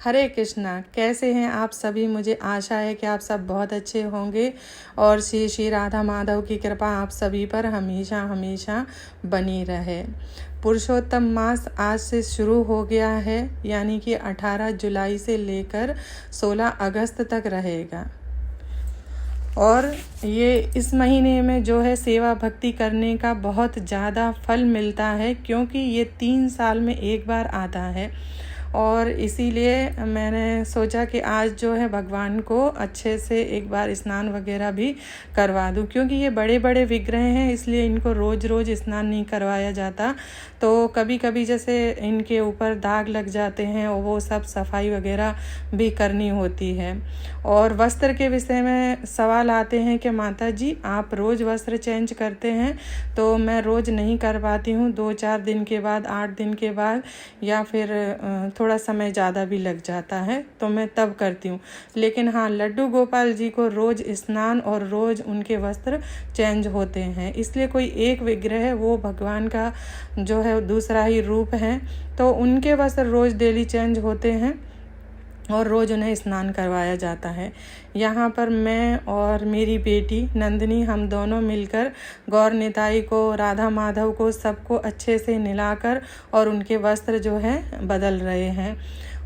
हरे कृष्णा। कैसे हैं आप सभी? मुझे आशा है कि आप सब बहुत अच्छे होंगे और श्री श्री राधा माधव की कृपा आप सभी पर हमेशा हमेशा बनी रहे। पुरुषोत्तम मास आज से शुरू हो गया है, यानी कि 18 जुलाई से लेकर 16 अगस्त तक रहेगा। और ये इस महीने में जो है सेवा भक्ति करने का बहुत ज़्यादा फल मिलता है, क्योंकि ये 3 साल में एक बार आता है। और इसीलिए मैंने सोचा कि आज जो है भगवान को अच्छे से एक बार स्नान वगैरह भी करवा दूं, क्योंकि ये बड़े बड़े विग्रह हैं, इसलिए इनको रोज़ रोज़ स्नान नहीं करवाया जाता। तो कभी कभी जैसे इनके ऊपर दाग लग जाते हैं और वो सब सफाई वगैरह भी करनी होती है। और वस्त्र के विषय में सवाल आते हैं कि माता जी आप रोज़ वस्त्र चेंज करते हैं, तो मैं रोज़ नहीं कर पाती हूँ, 2-4 दिन के बाद, 8 दिन के बाद, या फिर थोड़ा समय ज़्यादा भी लग जाता है तो मैं तब करती हूँ। लेकिन हाँ, लड्डू गोपाल जी को रोज़ स्नान और रोज़ उनके वस्त्र चेंज होते हैं, इसलिए कोई एक विग्रह है, वो भगवान का जो है दूसरा ही रूप है, तो उनके वस्त्र रोज़ डेली चेंज होते हैं और रोज़ उन्हें स्नान करवाया जाता है। यहाँ पर मैं और मेरी बेटी नंदिनी, हम दोनों मिलकर गौर निताई को, राधा माधव को, सबको अच्छे से नहलाकर और उनके वस्त्र जो है बदल रहे हैं।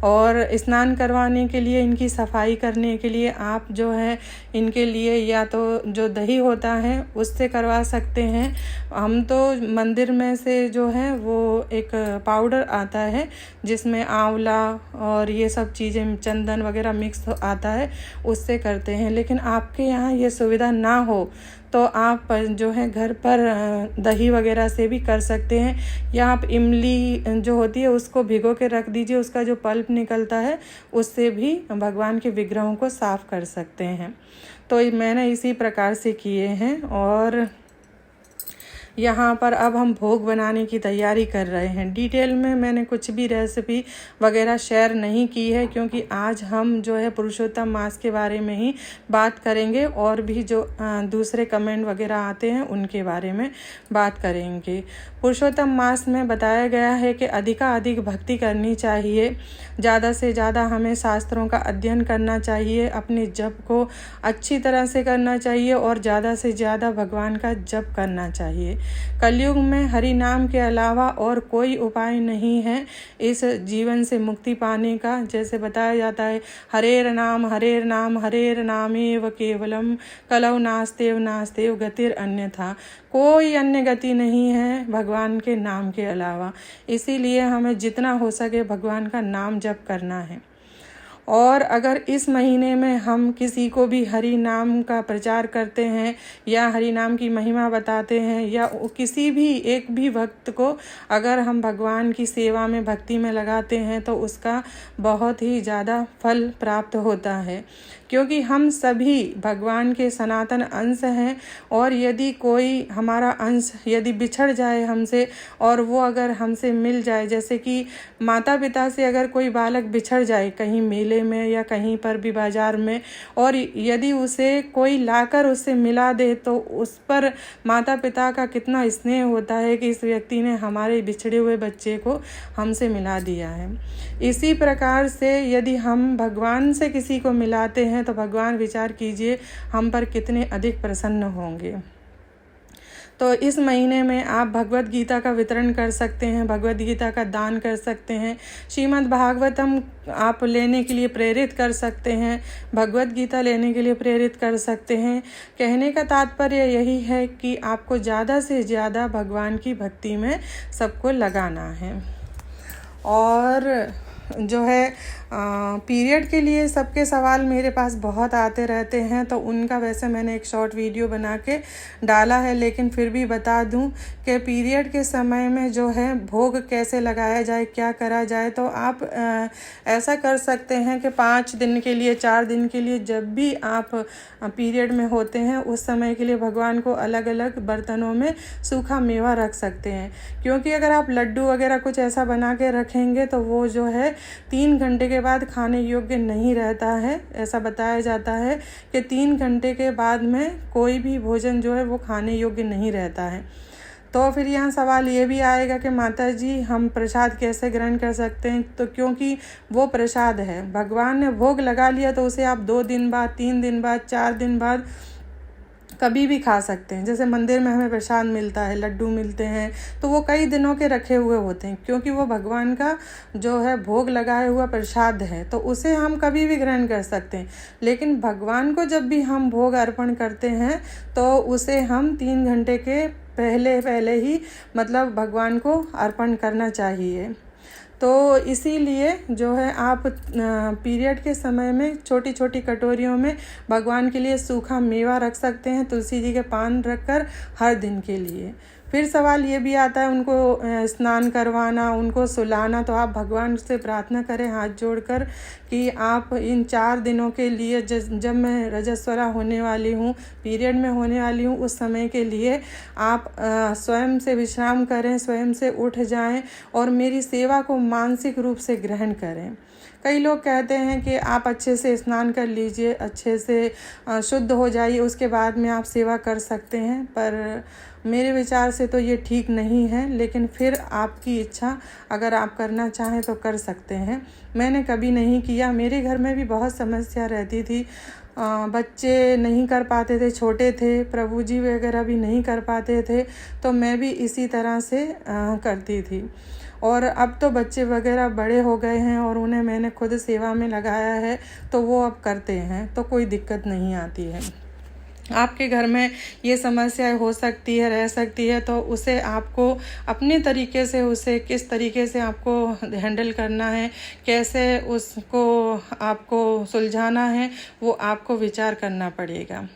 और स्नान करवाने के लिए, इनकी सफाई करने के लिए आप जो है इनके लिए या तो जो दही होता है उससे करवा सकते हैं। हम तो मंदिर में से जो है वो एक पाउडर आता है जिसमें आंवला और ये सब चीज़ें, चंदन वगैरह मिक्स आता है, उससे करते हैं। लेकिन आपके यहाँ ये सुविधा ना हो तो आप जो है घर पर दही वगैरह से भी कर सकते हैं, या आप इमली जो होती है उसको भिगो के रख दीजिए, उसका जो पल्प निकलता है उससे भी भगवान के विग्रहों को साफ कर सकते हैं। तो मैंने इसी प्रकार से किए हैं। और यहाँ पर अब हम भोग बनाने की तैयारी कर रहे हैं। डिटेल में मैंने कुछ भी रेसिपी वगैरह शेयर नहीं की है, क्योंकि आज हम जो है पुरुषोत्तम मास के बारे में ही बात करेंगे, और भी जो दूसरे कमेंट वगैरह आते हैं उनके बारे में बात करेंगे। पुरुषोत्तम मास में बताया गया है कि अधिकाधिक भक्ति करनी चाहिए, ज़्यादा से ज़्यादा हमें शास्त्रों का अध्ययन करना चाहिए, अपने जप को अच्छी तरह से करना चाहिए और ज़्यादा से ज़्यादा भगवान का जप करना चाहिए। कलयुग में हरि नाम के अलावा और कोई उपाय नहीं है इस जीवन से मुक्ति पाने का। जैसे बताया जाता है, हरेर नाम हरेर नामेव केवलम कलौ नास्तेव नास्तेव गतिर अन्यथा। कोई अन्य गति नहीं है भगवान के नाम के अलावा। इसीलिए हमें जितना हो सके भगवान का नाम जप करना है। और अगर इस महीने में हम किसी को भी हरि नाम का प्रचार करते हैं या हरि नाम की महिमा बताते हैं, या किसी भी एक भी भक्त को अगर हम भगवान की सेवा में, भक्ति में लगाते हैं, तो उसका बहुत ही ज़्यादा फल प्राप्त होता है, क्योंकि हम सभी भगवान के सनातन अंश हैं। और यदि कोई हमारा अंश यदि बिछड़ जाए हमसे और वो अगर हमसे मिल जाए, जैसे कि माता पिता से अगर कोई बालक बिछड़ जाए कहीं मेले में या कहीं पर भी बाजार में, और यदि उसे कोई लाकर उससे मिला दे, तो उस पर माता पिता का कितना स्नेह होता है कि इस व्यक्ति ने हमारे बिछड़े हुए बच्चे को हमसे मिला दिया है। इसी प्रकार से यदि हम भगवान से किसी को मिलाते हैं तो भगवान विचार कीजिए हम पर कितने अधिक प्रसन्न होंगे। तो इस महीने में आप भगवत गीता का वितरण कर सकते हैं, भगवत गीता का दान कर सकते हैं, श्रीमद् भागवतम आप लेने के लिए प्रेरित कर सकते हैं, भगवत गीता लेने के लिए प्रेरित कर सकते हैं। कहने का तात्पर्य यही है कि आपको ज़्यादा से ज़्यादा भगवान की भक्ति में सबको लगाना है। और जो है पीरियड के लिए सबके सवाल मेरे पास बहुत आते रहते हैं, तो उनका वैसे मैंने एक शॉर्ट वीडियो बना के डाला है, लेकिन फिर भी बता दूं कि पीरियड के समय में जो है भोग कैसे लगाया जाए, क्या करा जाए। तो आप ऐसा कर सकते हैं कि 5 दिन के लिए, 4 दिन के लिए, जब भी आप पीरियड में होते हैं उस समय के लिए भगवान को अलग अलग बर्तनों में सूखा मेवा रख सकते हैं, क्योंकि अगर आप लड्डू वगैरह कुछ ऐसा बना के रखेंगे तो वो जो है 3 घंटे के बाद खाने योग्य नहीं रहता है। ऐसा बताया जाता है कि 3 घंटे के बाद में कोई भी भोजन जो है वो खाने योग्य नहीं रहता है। तो फिर यहाँ सवाल ये भी आएगा कि माता जी हम प्रसाद कैसे ग्रहण कर सकते हैं। तो क्योंकि वो प्रसाद है, भगवान ने भोग लगा लिया तो उसे आप 2 दिन बाद, 3 दिन बाद, 4 दिन बाद कभी भी खा सकते हैं। जैसे मंदिर में हमें प्रसाद मिलता है, लड्डू मिलते हैं, तो वो कई दिनों के रखे हुए होते हैं, क्योंकि वो भगवान का जो है भोग लगाया हुआ प्रसाद है, तो उसे हम कभी भी ग्रहण कर सकते हैं। लेकिन भगवान को जब भी हम भोग अर्पण करते हैं तो उसे हम 3 घंटे के पहले ही मतलब भगवान को अर्पण करना चाहिए। तो इसीलिए जो है आप पीरियड के समय में छोटी छोटी कटोरियों में भगवान के लिए सूखा मेवा रख सकते हैं, तुलसी जी के पान रखकर हर दिन के लिए। फिर सवाल ये भी आता है उनको स्नान करवाना, उनको सुलाना। तो आप भगवान से प्रार्थना करें हाथ जोड़कर कि आप इन 4 दिनों के लिए जब मैं रजस्वला होने वाली हूँ, पीरियड में होने वाली हूँ, उस समय के लिए आप स्वयं से विश्राम करें, स्वयं से उठ जाएं और मेरी सेवा को मानसिक रूप से ग्रहण करें। कई लोग कहते हैं कि आप अच्छे से स्नान कर लीजिए, अच्छे से शुद्ध हो जाइए, उसके बाद में आप सेवा कर सकते हैं, पर मेरे विचार से तो ये ठीक नहीं है। लेकिन फिर आपकी इच्छा, अगर आप करना चाहें तो कर सकते हैं। मैंने कभी नहीं किया, मेरे घर में भी बहुत समस्या रहती थी, बच्चे नहीं कर पाते थे, छोटे थे, प्रभु जी वगैरह भी नहीं कर पाते थे, तो मैं भी इसी तरह से करती थी। और अब तो बच्चे वगैरह बड़े हो गए हैं और उन्हें मैंने खुद सेवा में लगाया है, तो वो अब करते हैं, तो कोई दिक्कत नहीं आती है। आपके घर में ये समस्या हो सकती है, रह सकती है, तो उसे आपको अपने तरीके से, उसे किस तरीके से आपको हैंडल करना है, कैसे उसको आपको सुलझाना है, वो आपको विचार करना पड़ेगा।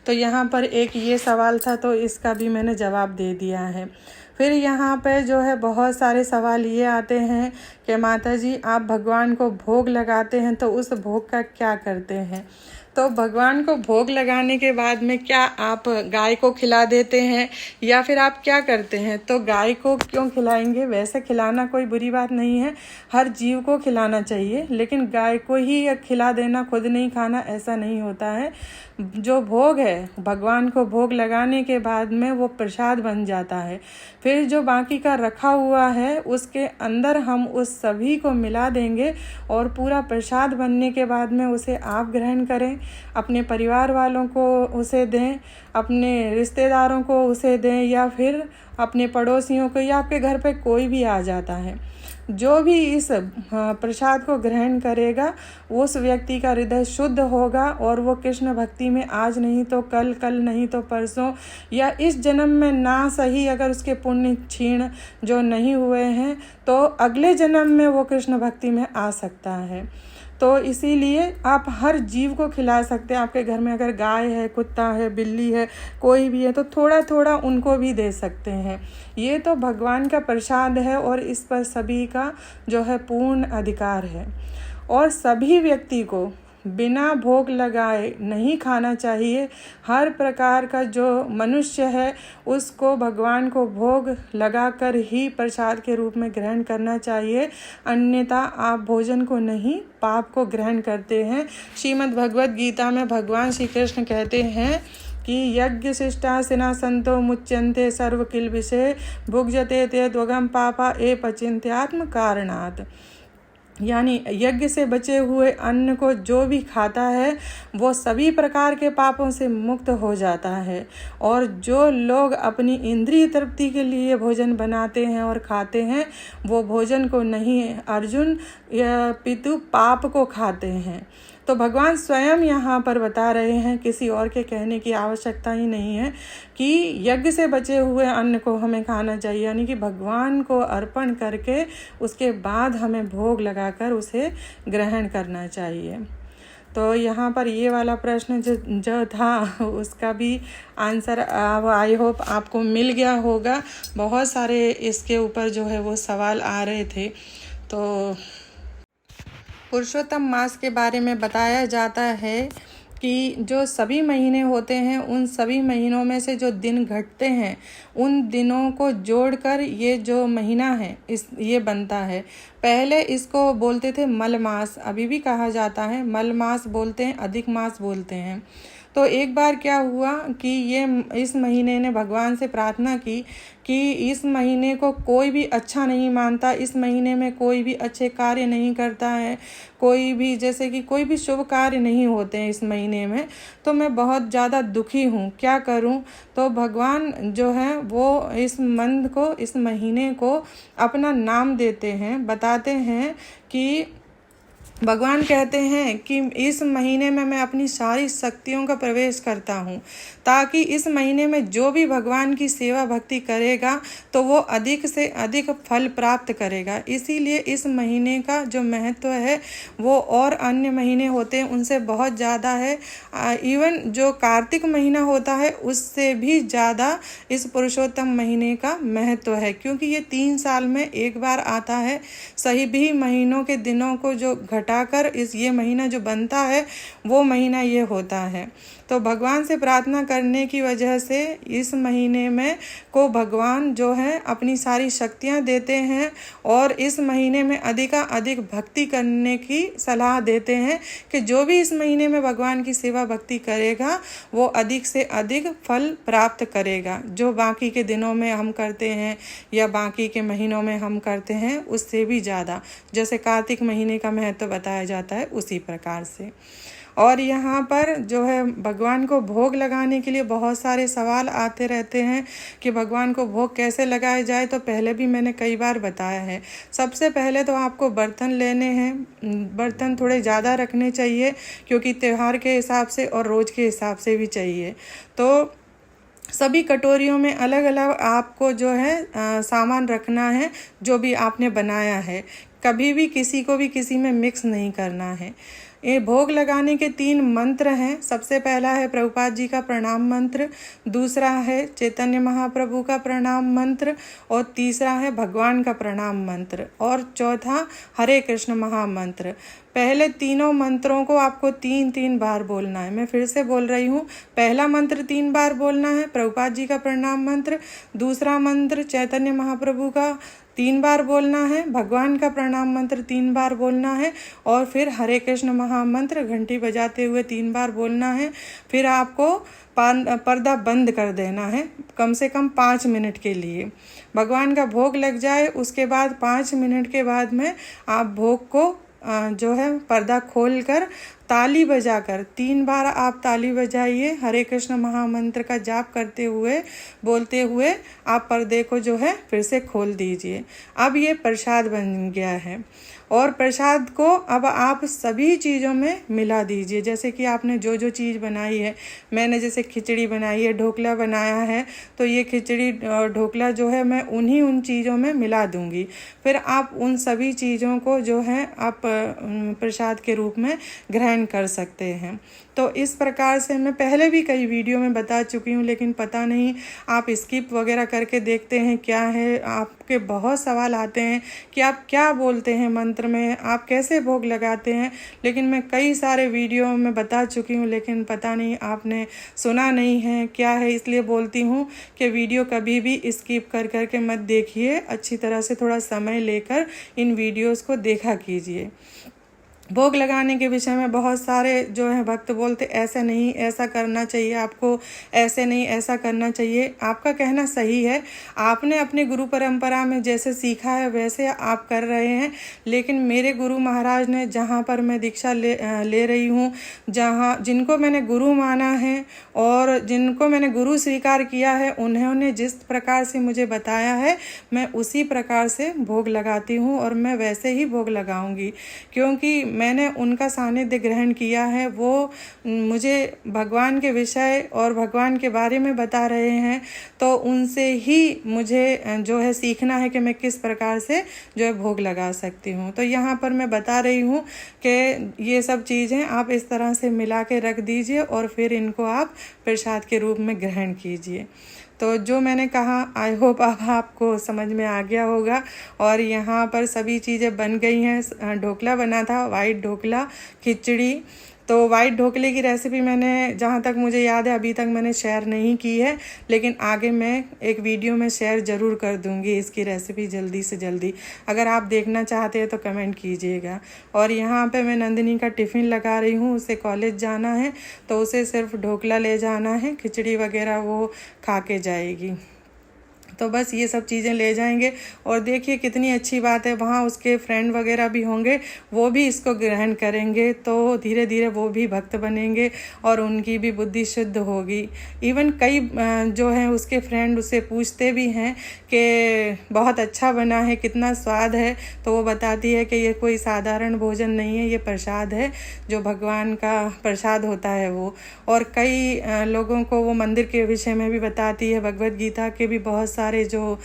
तो यहाँ पर एक ये सवाल था, तो इसका भी मैंने जवाब दे दिया है। फिर यहाँ पे जो है बहुत सारे सवाल ये आते हैं कि माता जी आप भगवान को भोग लगाते हैं तो उस भोग का क्या करते हैं। तो भगवान को भोग लगाने के बाद में क्या आप गाय को खिला देते हैं या फिर आप क्या करते हैं। तो गाय को क्यों खिलाएंगे, वैसे खिलाना कोई बुरी बात नहीं है, हर जीव को खिलाना चाहिए, लेकिन गाय को ही खिला देना, खुद नहीं खाना, ऐसा नहीं होता है। जो भोग है, भगवान को भोग लगाने के बाद में वो प्रसाद बन जाता है। फिर जो बाकी का रखा हुआ है उसके अंदर हम उस सभी को मिला देंगे और पूरा प्रसाद बनने के बाद में उसे आप ग्रहण करें, अपने परिवार वालों को उसे दें, अपने रिश्तेदारों को उसे दें, या फिर अपने पड़ोसियों को, या आपके घर पे कोई भी आ जाता है, जो भी इस प्रसाद को ग्रहण करेगा उस व्यक्ति का हृदय शुद्ध होगा और वो कृष्ण भक्ति में आज नहीं तो कल, कल नहीं तो परसों, या इस जन्म में ना सही, अगर उसके पुण्य क्षीण जो नहीं हुए हैं तो अगले जन्म में वो कृष्ण भक्ति में आ सकता है। तो इसीलिए आप हर जीव को खिला सकते हैं। आपके घर में अगर गाय है, कुत्ता है, बिल्ली है, कोई भी है, तो थोड़ा थोड़ा उनको भी दे सकते हैं। ये तो भगवान का प्रसाद है और इस पर सभी का जो है पूर्ण अधिकार है और सभी व्यक्ति को बिना भोग लगाए नहीं खाना चाहिए। हर प्रकार का जो मनुष्य है उसको भगवान को भोग लगाकर ही प्रसाद के रूप में ग्रहण करना चाहिए, अन्यथा आप भोजन को नहीं, पाप को ग्रहण करते हैं। श्रीमद् भगवद गीता में भगवान श्री कृष्ण कहते हैं कि यज्ञ शिष्टा सिना संतो मुच्यन्ते सर्व किल विषय भुग्जते ते द्वगम पापा ए पचिन्त्यात्म कारणात्। यानी यज्ञ से बचे हुए अन्न को जो भी खाता है वो सभी प्रकार के पापों से मुक्त हो जाता है। और जो लोग अपनी इंद्रिय तृप्ति के लिए भोजन बनाते हैं और खाते हैं वो भोजन को नहीं, अर्जुन, पितु पाप को खाते हैं। तो भगवान स्वयं यहाँ पर बता रहे हैं, किसी और के कहने की आवश्यकता ही नहीं है कि यज्ञ से बचे हुए अन्न को हमें खाना चाहिए, यानी कि भगवान को अर्पण करके उसके बाद हमें भोग लगाकर उसे ग्रहण करना चाहिए। तो यहाँ पर ये वाला प्रश्न जो था उसका भी आंसर आई होप आपको मिल गया होगा। बहुत सारे इसके ऊपर जो है वो सवाल आ रहे थे। तो पुरुषोत्तम मास के बारे में बताया जाता है कि जो सभी महीने होते हैं उन सभी महीनों में से जो दिन घटते हैं उन दिनों को जोड़कर ये जो महीना है ये बनता है। पहले इसको बोलते थे मल मास, अभी भी कहा जाता है, मल मास बोलते हैं, अधिक मास बोलते हैं। तो एक बार क्या हुआ कि इस महीने ने भगवान से प्रार्थना की कि इस महीने को कोई भी अच्छा नहीं मानता, इस महीने में कोई भी अच्छे कार्य नहीं करता है, कोई भी जैसे कि कोई भी शुभ कार्य नहीं होते हैं इस महीने में। तो मैं बहुत ज़्यादा दुखी हूँ, क्या करूँ। तो भगवान जो है वो इस मंथ को, इस महीने को अपना नाम देते हैं, बताते हैं कि भगवान कहते हैं कि इस महीने में मैं अपनी सारी शक्तियों का प्रवेश करता हूँ, ताकि इस महीने में जो भी भगवान की सेवा भक्ति करेगा तो वो अधिक से अधिक फल प्राप्त करेगा। इसीलिए इस महीने का जो महत्व है वो और अन्य महीने होते हैं उनसे बहुत ज़्यादा है। इवन जो कार्तिक महीना होता है उससे भी ज़्यादा इस पुरुषोत्तम महीने का महत्व है, क्योंकि ये 3 साल में एक बार आता है। सही भी महीनों के दिनों को जो घटाकर ये महीना जो बनता है वो महीना ये होता है। तो भगवान से प्रार्थना करने की वजह से इस महीने में को भगवान जो है अपनी सारी शक्तियाँ देते हैं और इस महीने में अधिक भक्ति करने की सलाह देते हैं कि जो भी इस महीने में भगवान की सेवा भक्ति करेगा वो अधिक से अधिक फल प्राप्त करेगा। जो बाकी के दिनों में हम करते हैं या बाकी के महीनों में हम करते हैं उससे भी ज़्यादा, जैसे कार्तिक महीने का महत्व बताया जाता है उसी प्रकार से। और यहाँ पर जो है भगवान को भोग लगाने के लिए बहुत सारे सवाल आते रहते हैं कि भगवान को भोग कैसे लगाया जाए। तो पहले भी मैंने कई बार बताया है। सबसे पहले तो आपको बर्तन लेने हैं, बर्तन थोड़े ज़्यादा रखने चाहिए क्योंकि त्यौहार के हिसाब से और रोज़ के हिसाब से भी चाहिए। तो सभी कटोरियों में अलग अलग आपको जो है सामान रखना है जो भी आपने बनाया है। कभी भी किसी को भी किसी में मिक्स नहीं करना है। ये भोग लगाने के 3 मंत्र हैं। सबसे पहला है प्रभुपाद जी का प्रणाम मंत्र, दूसरा है चैतन्य महाप्रभु का प्रणाम मंत्र और तीसरा है भगवान का प्रणाम मंत्र और चौथा हरे कृष्ण महामंत्र। पहले तीनों मंत्रों को आपको 3-3 बार बोलना है। मैं फिर से बोल रही हूँ, पहला मंत्र 3 बार बोलना है प्रभुपाद जी का प्रणाम मंत्र, दूसरा मंत्र चैतन्य महाप्रभु का 3 बार बोलना है, भगवान का प्रणाम मंत्र 3 बार बोलना है और फिर हरे कृष्ण महामंत्र घंटी बजाते हुए 3 बार बोलना है। फिर आपको पर्दा बंद कर देना है कम से कम 5 मिनट के लिए। भगवान का भोग लग जाए उसके बाद 5 मिनट के बाद में आप भोग को जो है पर्दा खोलकर ताली बजाकर 3 बार आप ताली बजाइए, हरे कृष्ण महामंत्र का जाप करते हुए बोलते हुए आप पर्दे को जो है फिर से खोल दीजिए। अब ये प्रसाद बन गया है और प्रसाद को अब आप सभी चीज़ों में मिला दीजिए। जैसे कि आपने जो जो चीज़ बनाई है, मैंने जैसे खिचड़ी बनाई है, ढोकला बनाया है, तो ये खिचड़ी और ढोकला जो है मैं उन चीज़ों में मिला दूंगी। फिर आप उन सभी चीज़ों को जो है आप प्रसाद के रूप में ग्रहण कर सकते हैं। तो इस प्रकार से मैं पहले भी कई वीडियो में बता चुकी हूँ, लेकिन पता नहीं आप स्किप वगैरह करके देखते हैं क्या है। आपके बहुत सवाल आते हैं कि आप क्या बोलते हैं मंत्र में, आप कैसे भोग लगाते हैं, लेकिन मैं कई सारे वीडियो में बता चुकी हूँ, लेकिन पता नहीं आपने सुना नहीं है क्या है। इसलिए बोलती हूँ कि वीडियो कभी भी स्किप करके मत देखिए, अच्छी तरह से थोड़ा समय लेकर इन वीडियोस को देखा कीजिए। भोग लगाने के विषय में बहुत सारे जो है भक्त बोलते ऐसे नहीं ऐसा करना चाहिए आपको, ऐसे नहीं ऐसा करना चाहिए। आपका कहना सही है, आपने अपने गुरु परंपरा में जैसे सीखा है वैसे आप कर रहे हैं, लेकिन मेरे गुरु महाराज ने जहाँ पर मैं दीक्षा ले रही हूँ, जहाँ जिनको मैंने गुरु माना है और जिनको मैंने गुरु स्वीकार किया है, उन्होंने जिस प्रकार से मुझे बताया है मैं उसी प्रकार से भोग लगाती हूँ और मैं वैसे ही भोग लगाऊंगी, क्योंकि मैंने उनका सानिध्य ग्रहण किया है। वो मुझे भगवान के विषय और भगवान के बारे में बता रहे हैं, तो उनसे ही मुझे जो है सीखना है कि मैं किस प्रकार से जो है भोग लगा सकती हूँ। तो यहाँ पर मैं बता रही हूँ कि ये सब चीज़ें आप इस तरह से मिला के रख दीजिए और फिर इनको आप प्रसाद के रूप में ग्रहण कीजिए। तो जो मैंने कहा आई होप अब आपको समझ में आ गया होगा। और यहाँ पर सभी चीज़ें बन गई हैं। ढोकला बना था, वाइट ढोकला, खिचड़ी, तो वाइट ढोकले की रेसिपी मैंने जहाँ तक मुझे याद है अभी तक मैंने शेयर नहीं की है, लेकिन आगे मैं एक वीडियो में शेयर ज़रूर कर दूँगी इसकी रेसिपी जल्दी से जल्दी। अगर आप देखना चाहते हैं तो कमेंट कीजिएगा। और यहाँ पे मैं नंदिनी का टिफ़िन लगा रही हूँ, उसे कॉलेज जाना है तो उसे सिर्फ ढोकला ले जाना है, खिचड़ी वगैरह वो खा के जाएगी। तो बस ये सब चीज़ें ले जाएंगे। और देखिए कितनी अच्छी बात है, वहाँ उसके फ्रेंड वगैरह भी होंगे, वो भी इसको ग्रहण करेंगे तो धीरे धीरे वो भी भक्त बनेंगे और उनकी भी बुद्धि शुद्ध होगी। इवन कई जो हैं उसके फ्रेंड उससे पूछते भी हैं कि बहुत अच्छा बना है, कितना स्वाद है, तो वो बताती है कि ये कोई साधारण भोजन नहीं है, ये प्रसाद है, जो भगवान का प्रसाद होता है वो। और कई लोगों को वो मंदिर के विषय में भी बताती है, भगवत गीता के भी बहुत सारे जो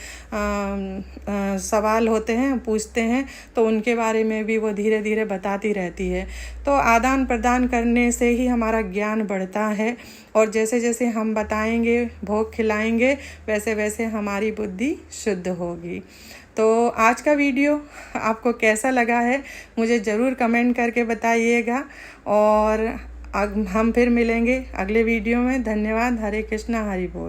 सवाल होते हैं पूछते हैं तो उनके बारे में भी वो धीरे धीरे बताती रहती है। तो आदान प्रदान करने से ही हमारा ज्ञान बढ़ता है, और जैसे जैसे हम बताएंगे, भोग खिलाएंगे, वैसे वैसे हमारी बुद्धि शुद्ध होगी। तो आज का वीडियो आपको कैसा लगा है मुझे ज़रूर कमेंट करके बताइएगा, और हम फिर मिलेंगे अगले वीडियो में। धन्यवाद। हरे कृष्णा, हरि बोल।